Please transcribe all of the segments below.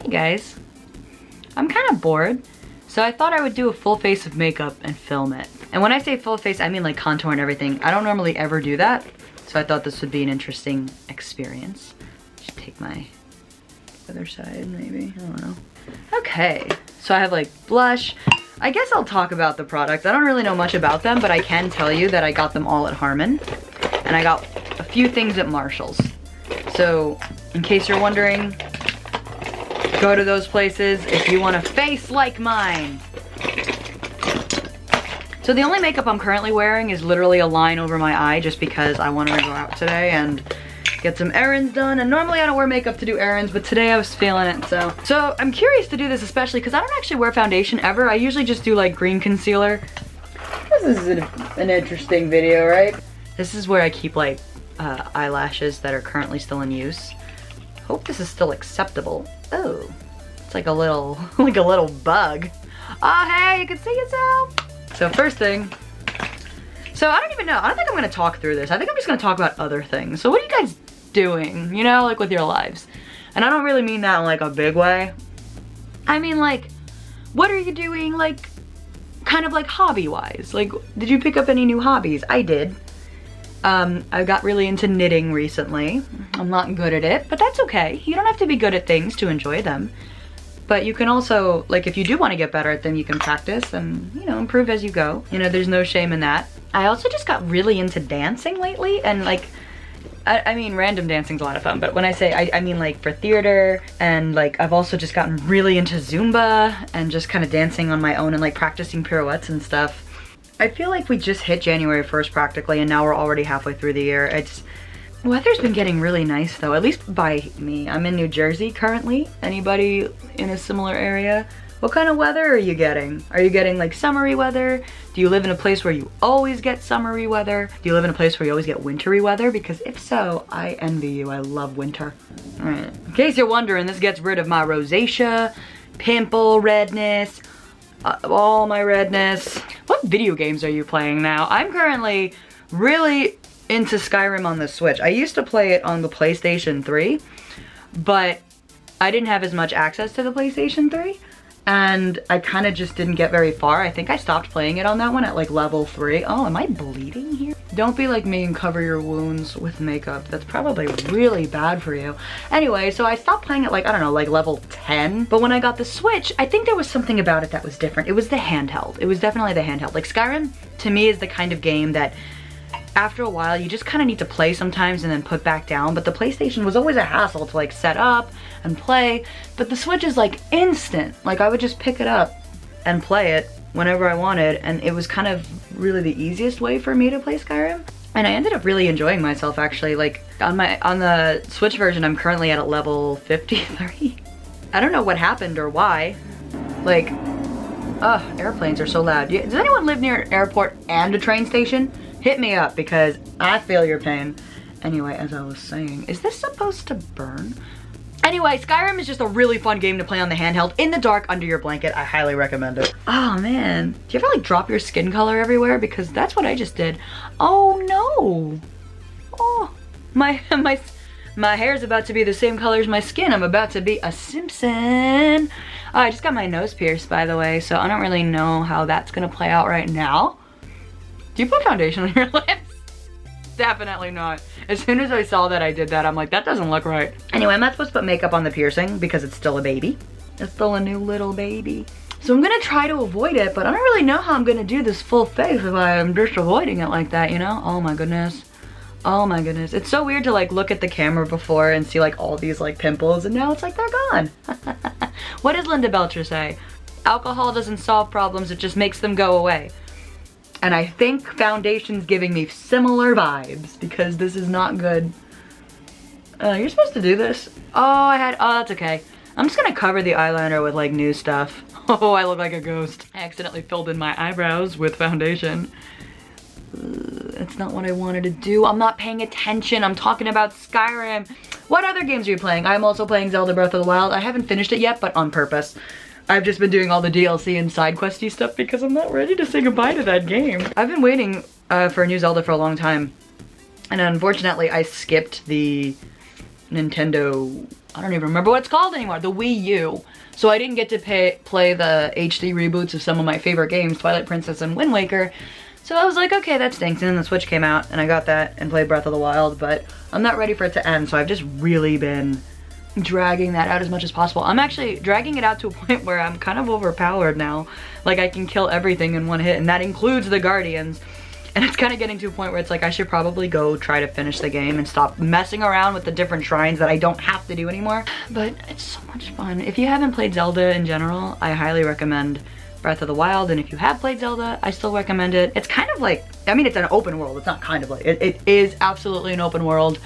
Hey guys, I'm kind of bored, so I thought I would do a full face of makeup and film it. And when I say full face, I mean like contour and everything. I don't normally ever do that, so I thought this would be an interesting experience. Just take my other side, maybe, I don't know. Okay, so I have like blush. I guess I'll talk about the products. I don't really know much about them, but I can tell you that I got them all at Harmon, and I got a few things at Marshall's. So, in case you're wondering, go to those places if you want a face like mine. So the only makeup I'm currently wearing is literally a line over my eye just because I wanted to go out today and get some errands done. And normally I don't wear makeup to do errands, but today I was feeling it, so I'm curious to do this especially because I don't actually wear foundation ever. I usually just do like green concealer. This is an interesting video, right? This is where I keep like eyelashes that are currently still in use. Hope this is still acceptable. Oh, it's like a little, like a little bug. Oh, hey, you can see yourself. So first thing, so I don't even know. I don't think I'm gonna talk through this. I think I'm just gonna talk about other things. So what are you guys doing, you know, like with your lives? And I don't really mean that in like a big way. I mean like, what are you doing like, kind of like hobby-wise? Like, did you pick up any new hobbies? I did. I got really into knitting recently. I'm not good at it, but that's okay. You don't have to be good at things to enjoy them. But you can also, like, if you do want to get better at them, you can practice and, you know, improve as you go. You know, there's no shame in that. I also just got really into dancing lately, and like, I mean, random dancing's a lot of fun, but when I say, I mean like for theater, and like I've also just gotten really into Zumba and just kind of dancing on my own and like practicing pirouettes and stuff. I feel like we just hit January 1st practically, and now we're already halfway through the year. Weather's been getting really nice though, at least by me. I'm in New Jersey currently. Anybody in a similar area? What kind of weather are you getting? Are you getting like summery weather? Do you live in a place where you always get summery weather? Do you live in a place where you always get wintry weather? Because if so, I envy you. I love winter. All right. In case you're wondering, this gets rid of my rosacea, pimple redness, all my redness. What video games are you playing now? I'm currently really into Skyrim on the Switch. I used to play it on the PlayStation 3, but I didn't have as much access to the PlayStation 3, and I kind of just didn't get very far. I think I stopped playing it on that one at like level 3. Oh, am I bleeding here? Don't be like me and cover your wounds with makeup. That's probably really bad for you. Anyway, so I stopped playing it like, I don't know, like level 10. But when I got the Switch, I think there was something about it that was different. It was the handheld. It was definitely the handheld. Like Skyrim, to me, is the kind of game that after a while, you just kind of need to play sometimes and then put back down. But the PlayStation was always a hassle to like set up and play. But the Switch is like instant. Like I would just pick it up and play it whenever I wanted. And it was kind of really the easiest way for me to play Skyrim. And I ended up really enjoying myself actually. Like on the Switch version, I'm currently at level 53. I don't know what happened or why. Like, airplanes are so loud. Does anyone live near an airport and a train station? Hit me up because I feel your pain. Anyway, as I was saying, is this supposed to burn? Anyway, Skyrim is just a really fun game to play on the handheld in the dark under your blanket. I highly recommend it. Oh man, do you ever like drop your skin color everywhere? Because that's what I just did. Oh no. Oh, my hair's about to be the same color as my skin. I'm about to be a Simpson. Oh, I just got my nose pierced, by the way, so I don't really know how that's gonna play out right now. Do you put foundation on your lips? Definitely not. As soon as I saw that I did that, I'm like, that doesn't look right. Anyway, I'm not supposed to put makeup on the piercing because it's still a baby. It's still a new little baby. So I'm gonna try to avoid it, but I don't really know how I'm gonna do this full face if I'm just avoiding it like that, you know? Oh my goodness. Oh my goodness. It's so weird to like look at the camera before and see like all these like pimples, and now it's like they're gone. What does Linda Belcher say? Alcohol doesn't solve problems, it just makes them go away. And I think foundation's giving me similar vibes because this is not good. You're supposed to do this. Oh, that's okay. I'm just gonna cover the eyeliner with like new stuff. Oh, I look like a ghost. I accidentally filled in my eyebrows with foundation. That's not what I wanted to do. I'm not paying attention. I'm talking about Skyrim. What other games are you playing? I'm also playing Zelda Breath of the Wild. I haven't finished it yet, but on purpose. I've just been doing all the DLC and side questy stuff because I'm not ready to say goodbye to that game. I've been waiting for a new Zelda for a long time. And unfortunately, I skipped the Nintendo, I don't even remember what it's called anymore, the Wii U. So I didn't get to play the HD reboots of some of my favorite games, Twilight Princess and Wind Waker. So I was like, okay, that stinks. And then the Switch came out and I got that and played Breath of the Wild, but I'm not ready for it to end. So I've just really been dragging that out as much as possible. I'm actually dragging it out to a point where I'm kind of overpowered now. Like I can kill everything in one hit, and that includes the Guardians. And it's kind of getting to a point where it's like I should probably go try to finish the game and stop messing around with the different shrines that I don't have to do anymore. But it's so much fun. If you haven't played Zelda in general, I highly recommend Breath of the Wild. And if you have played Zelda, I still recommend it. It's kind of like, I mean, it's an open world. It's not kind of like, it is absolutely an open world.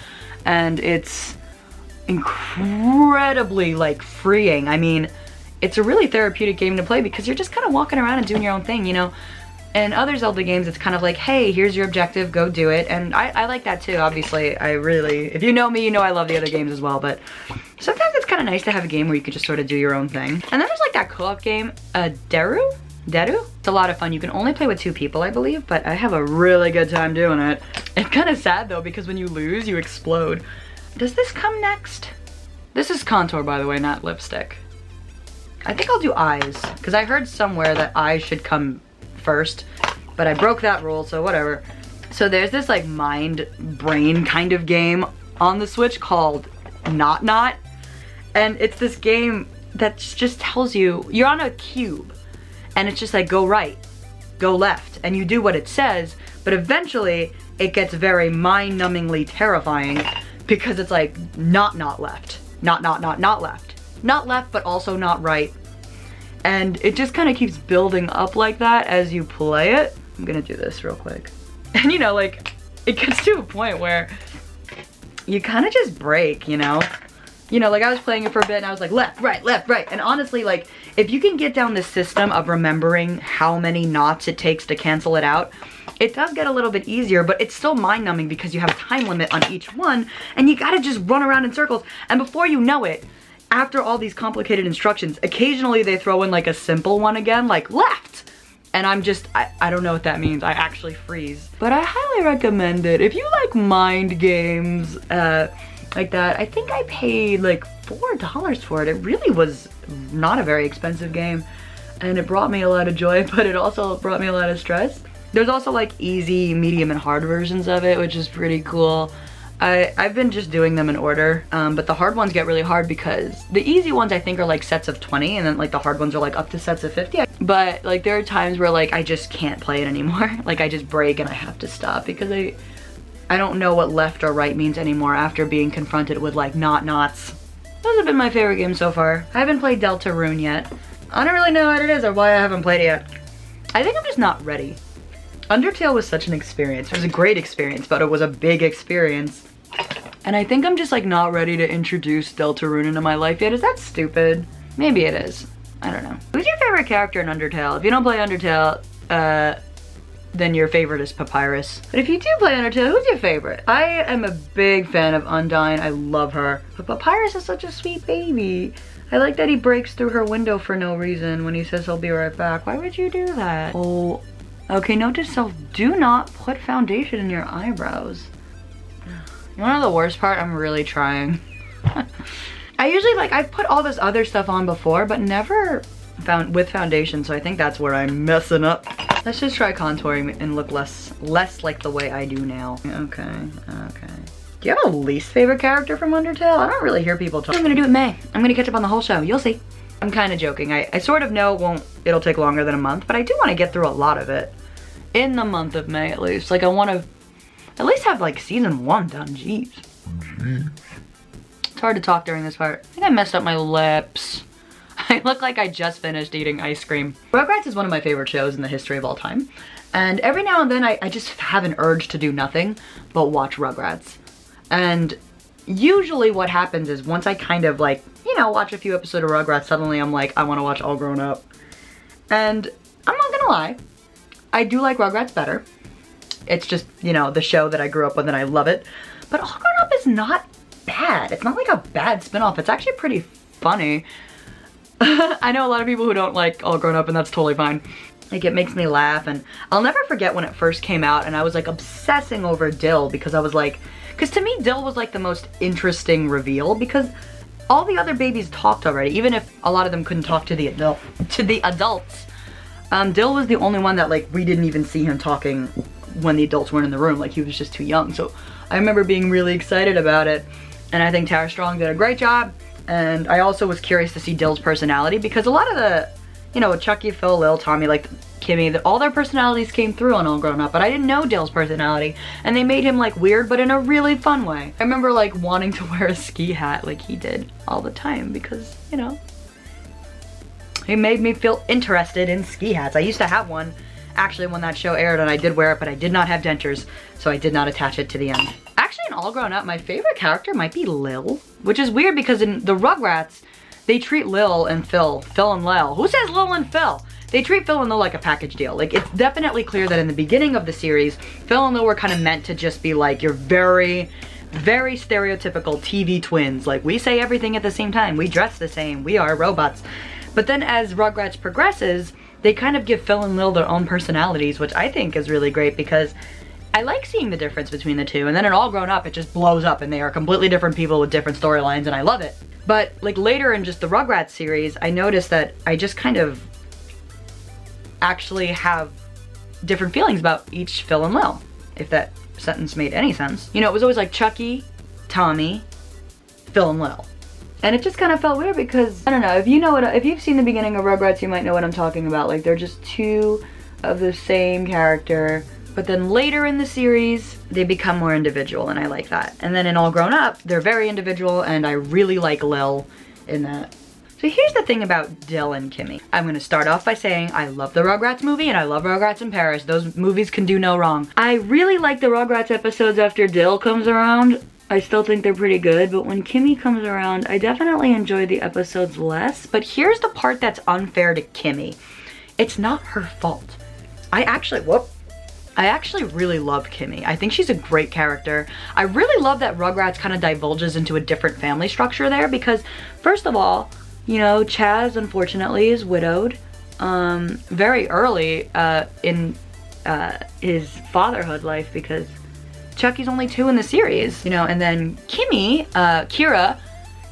And it's incredibly like freeing. I mean, it's a really therapeutic game to play because you're just kind of walking around and doing your own thing, you know? In other Zelda games, it's kind of like, hey, here's your objective, go do it. And I like that too, obviously. I really, if you know me, you know I love the other games as well, but sometimes it's kind of nice to have a game where you could just sort of do your own thing. And then there's like that co-op game, Deru? It's a lot of fun. You can only play with 2 people, I believe, but I have a really good time doing it. It's kind of sad though, because when you lose, you explode. Does this come next? This is contour, by the way, not lipstick. I think I'll do eyes, because I heard somewhere that eyes should come first, but I broke that rule, so whatever. So there's this like mind brain kind of game on the Switch called Not, and it's this game that just tells you you're on a cube and it's just like go right, go left, and you do what it says, but eventually it gets very mind-numbingly terrifying because it's like not left, not left, not left, but also not right. And it just kind of keeps building up like that as you play it. I'm gonna do this real quick. And you know, like, it gets to a point where you kind of just break, you know? You know, like I was playing it for a bit and I was like, left, right. And honestly, like, if you can get down the system of remembering how many knots it takes to cancel it out, it does get a little bit easier, but it's still mind-numbing because you have a time limit on each one and you gotta just run around in circles. And before you know it, after all these complicated instructions, occasionally they throw in like a simple one again, like left. And I'm just, I don't know what that means. I actually freeze. But I highly recommend it. If you like mind games like that, I think I paid like $4 for it. It really was not a very expensive game. And it brought me a lot of joy, but it also brought me a lot of stress. There's also like easy, medium, and hard versions of it, which is pretty cool. I've been just doing them in order, but the hard ones get really hard because the easy ones I think are like sets of 20, and then like the hard ones are like up to sets of 50. But like there are times where like I just can't play it anymore. Like I just break and I have to stop because I don't know what left or right means anymore after being confronted with like knots. Those have been my favorite games so far. I haven't played Deltarune yet. I don't really know what it is or why I haven't played it yet. I think I'm just not ready. Undertale was such an experience. It was a great experience, but it was a big experience. And I think I'm just like not ready to introduce Deltarune into my life yet. Is that stupid? Maybe it is. I don't know. Who's your favorite character in Undertale? If you don't play Undertale, then your favorite is Papyrus. But if you do play Undertale, who's your favorite? I am a big fan of Undyne. I love her. But Papyrus is such a sweet baby. I like that he breaks through her window for no reason when he says he'll be right back. Why would you do that? Oh, okay, note to self, do not put foundation in your eyebrows. You wanna know the worst part? I'm really trying. I usually like, I've put all this other stuff on before, but never with foundation, so I think that's where I'm messing up. Let's just try contouring and look less like the way I do now. Okay. Do you have a least favorite character from Undertale? I don't really hear people talk. I'm gonna do it in May. I'm gonna catch up on the whole show. You'll see. I'm kind of joking. I sort of know it'll take longer than a month, but I do want to get through a lot of it. In the month of May, at least. Like, I want to at least have, like, season 1 done. Jeez. It's hard to talk during this part. I think I messed up my lips. I look like I just finished eating ice cream. Rugrats is one of my favorite shows in the history of all time. And every now and then, I just have an urge to do nothing but watch Rugrats. And usually what happens is once I kind of, like, you know, watch a few episodes of Rugrats, suddenly I'm like, I want to watch All Grown Up. And I'm not gonna lie, I do like Rugrats better. It's just, you know, the show that I grew up with and I love it. But All Grown Up is not bad. It's not like a bad spinoff. It's actually pretty funny. I know a lot of people who don't like All Grown Up, and that's totally fine. Like, it makes me laugh, and I'll never forget when it first came out and I was like obsessing over Dill because I was like, Because to me, Dill was like the most interesting reveal because all the other babies talked already, even if a lot of them couldn't talk to the adults. Dill was the only one that like we didn't even see him talking when the adults weren't in the room. Like he was just too young. So I remember being really excited about it, and I think Tara Strong did a great job. And I also was curious to see Dill's personality because a lot of the, you know, Chucky, Phil, Lil, Tommy, like Kimmy, all their personalities came through on All Grown Up, but I didn't know Dill's personality, and they made him like weird, but in a really fun way. I remember like wanting to wear a ski hat like he did all the time because, you know, he made me feel interested in ski hats. I used to have one actually when that show aired, and I did wear it, but I did not have dentures, so I did not attach it to the end. Actually, in All Grown Up, my favorite character might be Lil, which is weird because in the Rugrats, they treat Lil and Phil and Lil. Who says Lil and Phil? They treat Phil and Lil like a package deal. Like, it's definitely clear that in the beginning of the series, Phil and Lil were kind of meant to just be like your very, very stereotypical TV twins. Like, we say everything at the same time. We dress the same. We are robots. But then as Rugrats progresses, they kind of give Phil and Lil their own personalities, which I think is really great because I like seeing the difference between the two. And then in All Grown Up, it just blows up and they are completely different people with different storylines, and I love it. But like later in just the Rugrats series, I noticed that I just kind of actually have different feelings about each Phil and Lil, if that sentence made any sense. You know, it was always like Chucky, Tommy, Phil and Lil. And it just kind of felt weird because, I don't know, if you've seen the beginning of Rugrats, you might know what I'm talking about. Like, they're just two of the same character. But then later in the series, they become more individual, and I like that. And then in All Grown Up, they're very individual, and I really like Lil in that. So here's the thing about Dill and Kimmy. I'm gonna start off by saying I love the Rugrats movie, and I love Rugrats in Paris. Those movies can do no wrong. I really like the Rugrats episodes after Dill comes around. I still think they're pretty good, but when Kimmy comes around, I definitely enjoy the episodes less. But here's the part that's unfair to Kimmy. It's not her fault. I actually really love Kimmy. I think she's a great character. I really love that Rugrats kind of divulges into a different family structure there because, first of all, you know, Chaz unfortunately is widowed very early in his fatherhood life because Chucky's only 2 in the series, you know, and then Kimmy, Kira,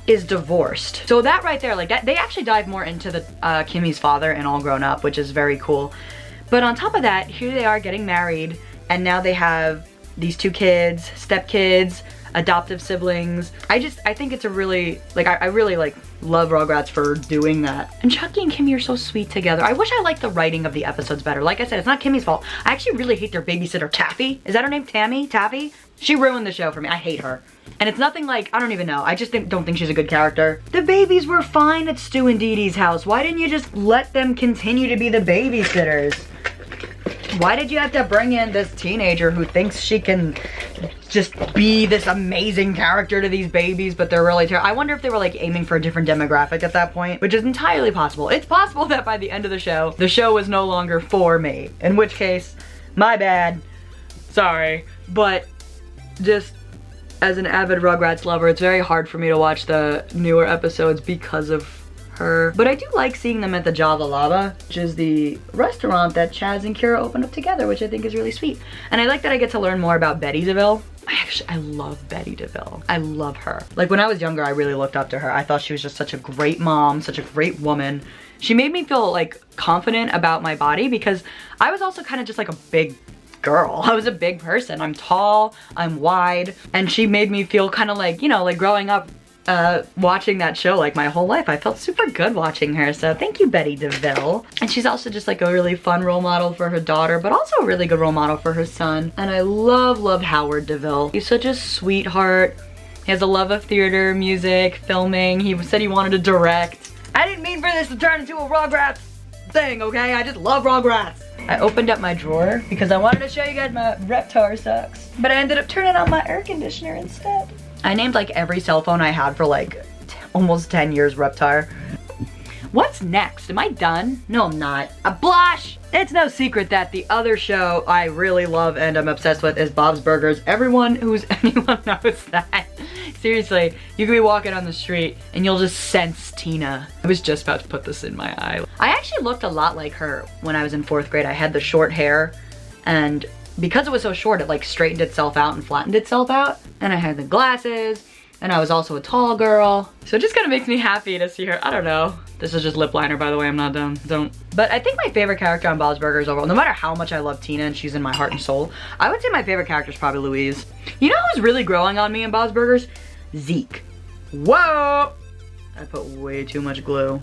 is divorced. So that right there, like that, they actually dive more into the Kimmy's father in All Grown Up, which is very cool. But on top of that, here they are getting married, and now they have these 2 kids, stepkids, adoptive siblings. I think it's a really, like, I really, like, love Rugrats for doing that. And Chucky and Kimmy are so sweet together. I wish I liked the writing of the episodes better. Like I said, it's not Kimmy's fault. I actually really hate their babysitter, Taffy. Is that her name? Tammy? Taffy? She ruined the show for me. I hate her. And it's nothing like, I don't even know. I just don't think she's a good character. The babies were fine at Stu and Dee Dee's house. Why didn't you just let them continue to be the babysitters? Why did you have to bring in this teenager who thinks she can just be this amazing character to these babies, but they're really terrible? I wonder if they were like aiming for a different demographic at that point, which is entirely possible. It's possible that by the end of the show was no longer for me, in which case, my bad, sorry. But just as an avid Rugrats lover, it's very hard for me to watch the newer episodes because of her. But I do like seeing them at the Java Lava, which is the restaurant that Chaz and Kira opened up together, which I think is really sweet. And I like that I get to learn more about Betty DeVille. I love Betty DeVille. I love her. Like, when I was younger, I really looked up to her. I thought she was just such a great mom, such a great woman. She made me feel like confident about my body because I was also kind of just like a big girl. I was a big person. I'm tall, I'm wide, and she made me feel kind of like, you know, like growing up watching that show like my whole life. I felt super good watching her, so thank you, Betty DeVille. And she's also just like a really fun role model for her daughter, but also a really good role model for her son. And I love Howard DeVille. He's such a sweetheart. He has a love of theater, music, filming. He said he wanted to direct. I didn't mean for this to turn into a Rugrats thing, okay? I just love Rugrats. I opened up my drawer because I wanted to show you guys my Reptar socks, but I ended up turning on my air conditioner instead. I named like every cell phone I had for like almost 10 years Reptar. What's next? Am I done? No, I'm not. A blush! It's no secret that the other show I really love and I'm obsessed with is Bob's Burgers. Anyone knows that. Seriously, you could be walking on the street and you'll just sense Tina. I was just about to put this in my eye. I actually looked a lot like her when I was in 4th grade. I had the short hair and because it was so short, it like straightened itself out and flattened itself out. And I had the glasses, and I was also a tall girl. So it just kind of makes me happy to see her. I don't know. This is just lip liner, by the way, I'm not done, don't. But I think my favorite character on Bob's Burgers overall, no matter how much I love Tina and she's in my heart and soul, I would say my favorite character is probably Louise. You know who's really growing on me in Bob's Burgers? Zeke. Whoa! I put way too much glue.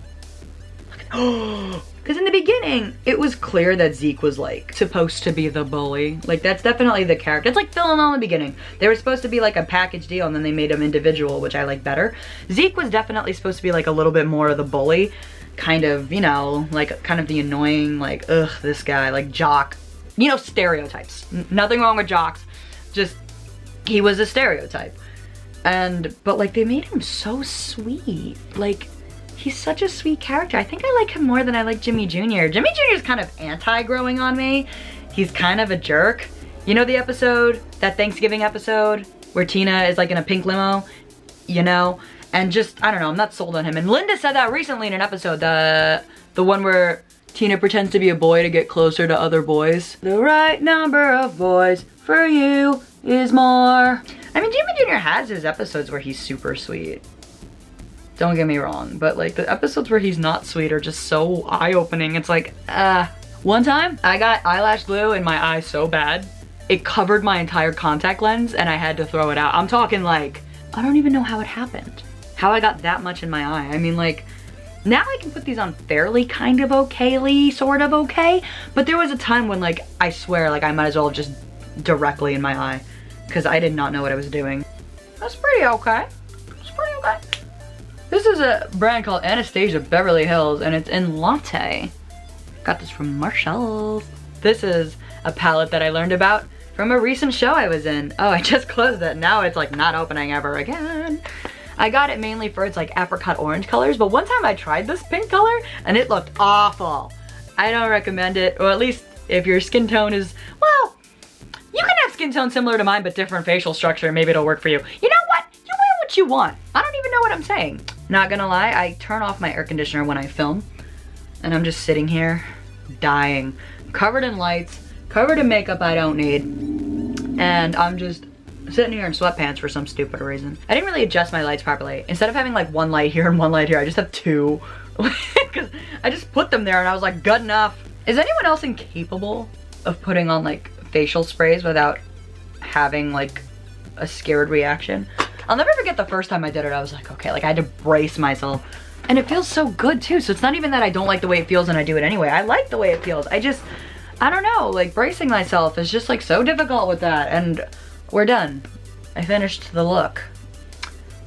Oh, because in the beginning, it was clear that Zeke was like supposed to be the bully. Like that's definitely the character. It's like Phil and Mel in the beginning. They were supposed to be like a package deal and then they made him individual, which I like better. Zeke was definitely supposed to be like a little bit more of the bully. Kind of, you know, like kind of the annoying, like, ugh, this guy, like jock. You know, stereotypes. Nothing wrong with jocks. Just, he was a stereotype. But like they made him so sweet. Like, he's such a sweet character. I think I like him more than I like Jimmy Jr. Jimmy Jr. is kind of anti-growing on me. He's kind of a jerk. You know the episode, that Thanksgiving episode, where Tina is like in a pink limo, you know? And just, I don't know, I'm not sold on him. And Linda said that recently in an episode, the one where Tina pretends to be a boy to get closer to other boys. The right number of boys for you is more. I mean, Jimmy Jr. has his episodes where he's super sweet. Don't get me wrong, but like the episodes where he's not sweet are just so eye-opening. It's like, One time, I got eyelash glue in my eye so bad, it covered my entire contact lens and I had to throw it out. I'm talking like, I don't even know how it happened. How I got that much in my eye. I mean like, now I can put these on fairly kind of okayly, sort of okay. But there was a time when like, I swear like I might as well have just directly in my eye because I did not know what I was doing. That's pretty okay. That's pretty okay. This is a brand called Anastasia Beverly Hills and it's in Latte. Got this from Marshalls. This is a palette that I learned about from a recent show I was in. Oh, I just closed it. Now it's like not opening ever again. I got it mainly for its like apricot orange colors, but one time I tried this pink color and it looked awful. I don't recommend it, or at least if your skin tone is, well, you can have skin tone similar to mine but different facial structure, maybe it'll work for you. You know what? You wear what you want. I don't even know what I'm saying. Not gonna lie, I turn off my air conditioner when I film and I'm just sitting here dying, covered in lights, covered in makeup I don't need, and I'm just sitting here in sweatpants for some stupid reason. I didn't really adjust my lights properly. Instead of having like one light here and one light here, I just have two. Because I just put them there and I was like, good enough. Is anyone else incapable of putting on like facial sprays without having like a scared reaction? I'll never forget the first time I did it. I was like, okay, like I had to brace myself. And it feels so good too. So it's not even that I don't like the way it feels and I do it anyway. I like the way it feels. I don't know, like bracing myself is just like so difficult with that. And we're done. I finished the look.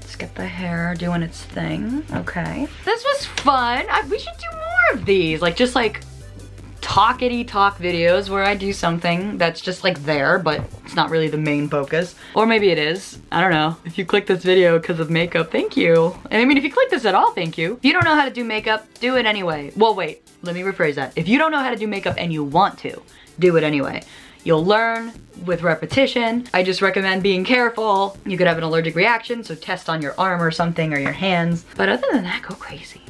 Let's get the hair doing its thing. Okay. This was fun. We should do more of these. Like just like talkity talk videos where I do something that's just like there, but it's not really the main focus. Or maybe it is. I don't know. If you click this video because of makeup, thank you. And I mean, if you click this at all, thank you. If you don't know how to do makeup, do it anyway. Well, wait, let me rephrase that. If you don't know how to do makeup and you want to, do it anyway. You'll learn with repetition. I just recommend being careful. You could have an allergic reaction, so test on your arm or something or your hands. But other than that, go crazy.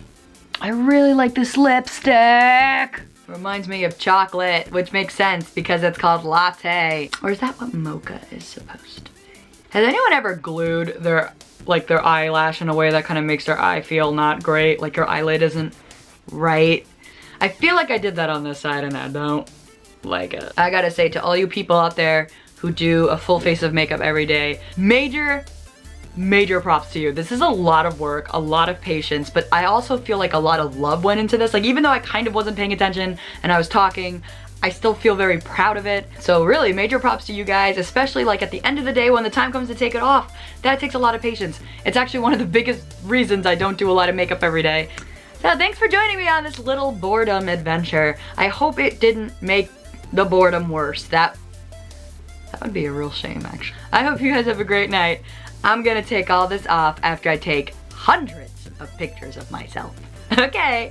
I really like this lipstick. Reminds me of chocolate, which makes sense because it's called latte. Or is that what mocha is supposed to be? Has anyone ever glued their eyelash in a way that kind of makes their eye feel not great? Like your eyelid isn't right? I feel like I did that on this side and I don't like it. I gotta say to all you people out there who do a full face of makeup every day, major props to you. This is a lot of work, a lot of patience, but I also feel like a lot of love went into this. Like even though I kind of wasn't paying attention and I was talking, I still feel very proud of it. So really major props to you guys, especially like at the end of the day when the time comes to take it off. That takes a lot of patience. It's actually one of the biggest reasons I don't do a lot of makeup every day. So thanks for joining me on this little boredom adventure. I hope it didn't make the boredom worse. That would be a real shame actually. I hope you guys have a great night. I'm gonna take all this off after I take hundreds of pictures of myself. Okay,